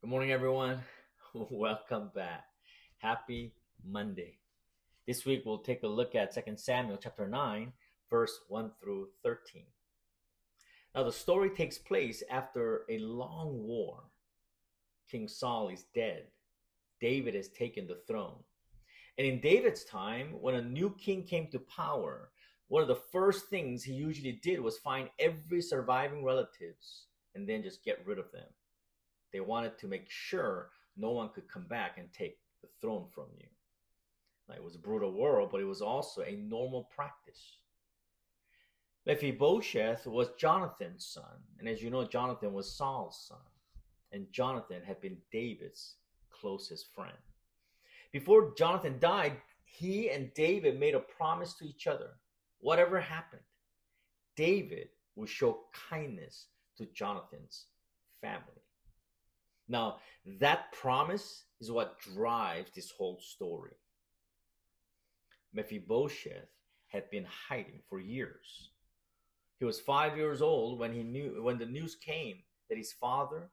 Good morning, everyone. Welcome back. Happy Monday. This week we'll take a look at 2 Samuel chapter 9, verse 1 through 13. Now, the story takes place after a long war. King Saul is dead. David has taken the throne. And in David's time, when a new king came to power, one of the first things he usually did was find every surviving relatives and then just get rid of them. They wanted to make sure no one could come back and take the throne from you. Like, it was a brutal world, but it was also a normal practice. Mephibosheth was Jonathan's son, and as you know, Jonathan was Saul's son, and Jonathan had been David's closest friend. Before Jonathan died, he and David made a promise to each other. Whatever happened, David would show kindness to Jonathan's family. Now, that promise is what drives this whole story. Mephibosheth had been hiding for years. He was 5 years old when the news came that his father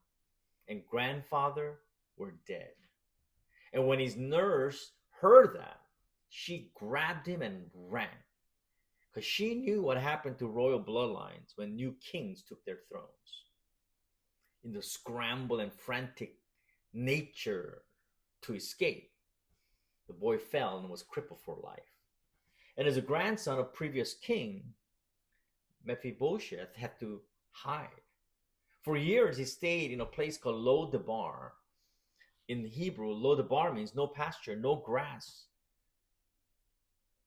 and grandfather were dead. And when his nurse heard that, she grabbed him and ran, because she knew what happened to royal bloodlines when new kings took their thrones. In the scramble and frantic nature to escape, the boy fell and was crippled for life. And as a grandson of previous king, Mephibosheth had to hide. For years, he stayed in a place called Lo-debar. In Hebrew, Lo-debar means no pasture, no grass.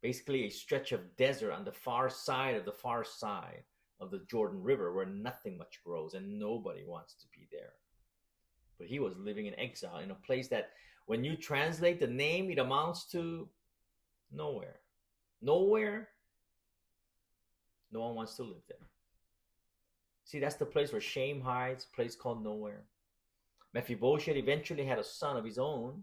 Basically, a stretch of desert on the far side of the Jordan River, where nothing much grows and nobody wants to be there. But he was living in exile in a place that, when you translate the name, it amounts to nowhere. Nowhere. No one wants to live there. See, that's the place where shame hides, a place called nowhere. Mephibosheth eventually had a son of his own,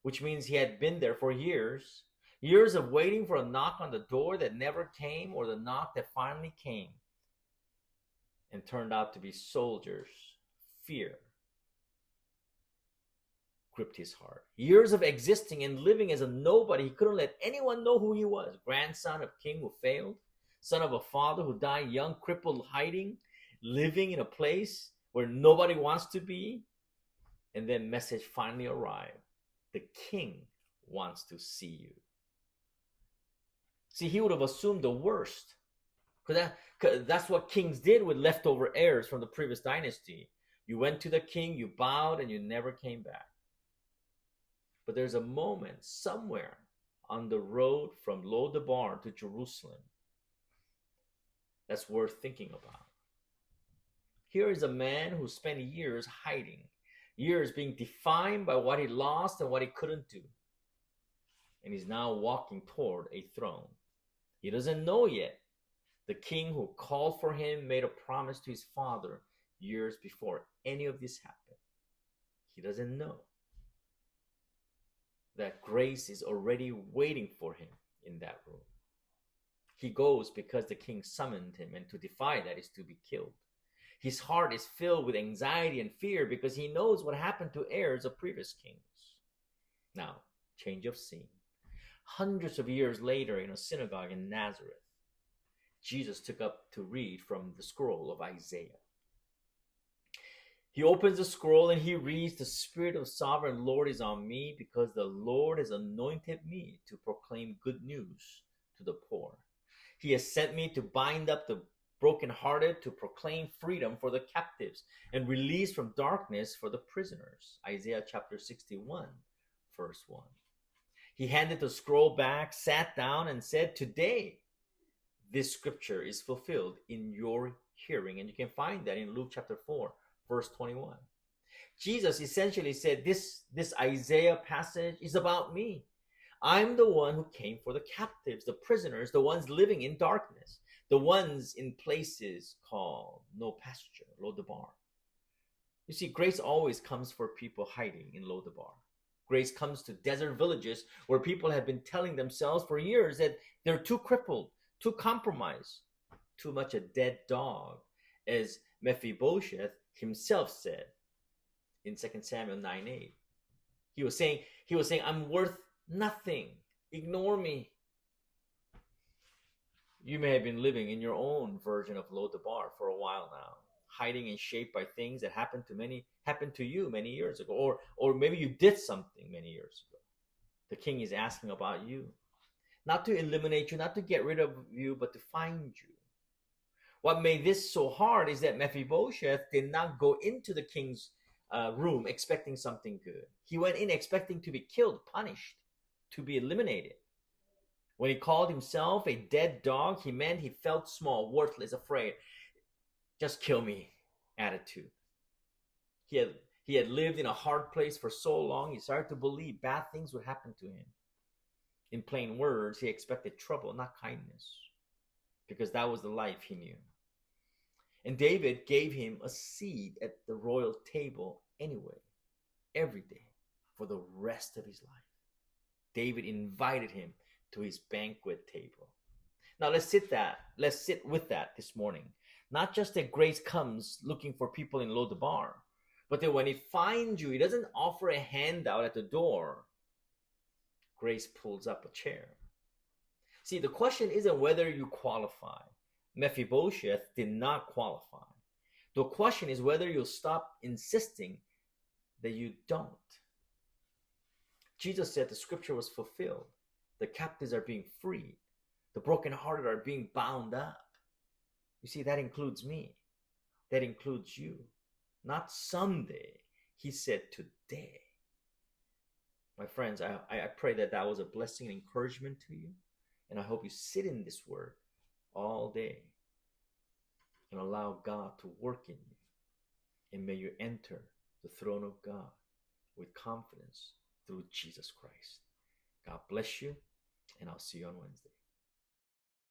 which means he had been there for years. Years of waiting for a knock on the door that never came, or the knock that finally came and turned out to be soldiers. Fear gripped his heart. Years of existing and living as a nobody. He couldn't let anyone know who he was. Grandson of a king who failed, son of a father who died young, crippled, hiding, living in a place where nobody wants to be. And then message finally arrived. The king wants to see you. See, he would have assumed the worst, because that's what kings did with leftover heirs from the previous dynasty. You went to the king, you bowed, and you never came back. But there's a moment somewhere on the road from Lo-debar to Jerusalem that's worth thinking about. Here is a man who spent years hiding, years being defined by what he lost and what he couldn't do. And he's now walking toward a throne. He doesn't know yet. The king who called for him made a promise to his father years before any of this happened. He doesn't know that grace is already waiting for him in that room. He goes because the king summoned him, and to defy that is to be killed. His heart is filled with anxiety and fear because he knows what happened to heirs of previous kings. Now, change of scene. Hundreds of years later, in a synagogue in Nazareth, Jesus took up to read from the scroll of Isaiah. He opens the scroll and he reads, "The Spirit of Sovereign Lord is on me, because the Lord has anointed me to proclaim good news to the poor. He has sent me to bind up the brokenhearted, to proclaim freedom for the captives and release from darkness for the prisoners." Isaiah chapter 61, verse 1. He handed the scroll back, sat down, and said, "Today, this scripture is fulfilled in your hearing." And you can find that in Luke chapter 4, verse 21. Jesus essentially said, this Isaiah passage is about me. I'm the one who came for the captives, the prisoners, the ones living in darkness, the ones in places called no pasture, Lo-debar. You see, grace always comes for people hiding in Lo-debar. Grace comes to desert villages where people have been telling themselves for years that they're too crippled, too compromised, too much a dead dog, as Mephibosheth himself said in 2 Samuel 9:8. He was saying, I'm worth nothing. Ignore me. You may have been living in your own version of Lo-debar for a while now, hiding and shaped by things that happened to you many years ago, or maybe you did something many years ago. The king is asking about you, not to eliminate you, not to get rid of you, but to find you. What made this so hard is that Mephibosheth did not go into the king's room expecting something good. He went in expecting to be killed, punished, to be eliminated. When he called himself a dead dog, he meant he felt small, worthless, afraid. Just kill me attitude. He had lived in a hard place for so long, he started to believe bad things would happen to him. In plain words, he expected trouble, not kindness, because that was the life he knew. And David gave him a seat at the royal table anyway, every day, for the rest of his life. David invited him to his banquet table. Now let's sit with that this morning. Not just that grace comes looking for people in Lo-debar, but that when it finds you, it doesn't offer a handout at the door. Grace pulls up a chair. See, the question isn't whether you qualify. Mephibosheth did not qualify. The question is whether you'll stop insisting that you don't. Jesus said the scripture was fulfilled. The captives are being freed. The brokenhearted are being bound up. You see, that includes me. That includes you. Not someday. He said today. My friends, I pray that was a blessing and encouragement to you. And I hope you sit in this word all day and allow God to work in you. And may you enter the throne of God with confidence through Jesus Christ. God bless you, and I'll see you on Wednesday.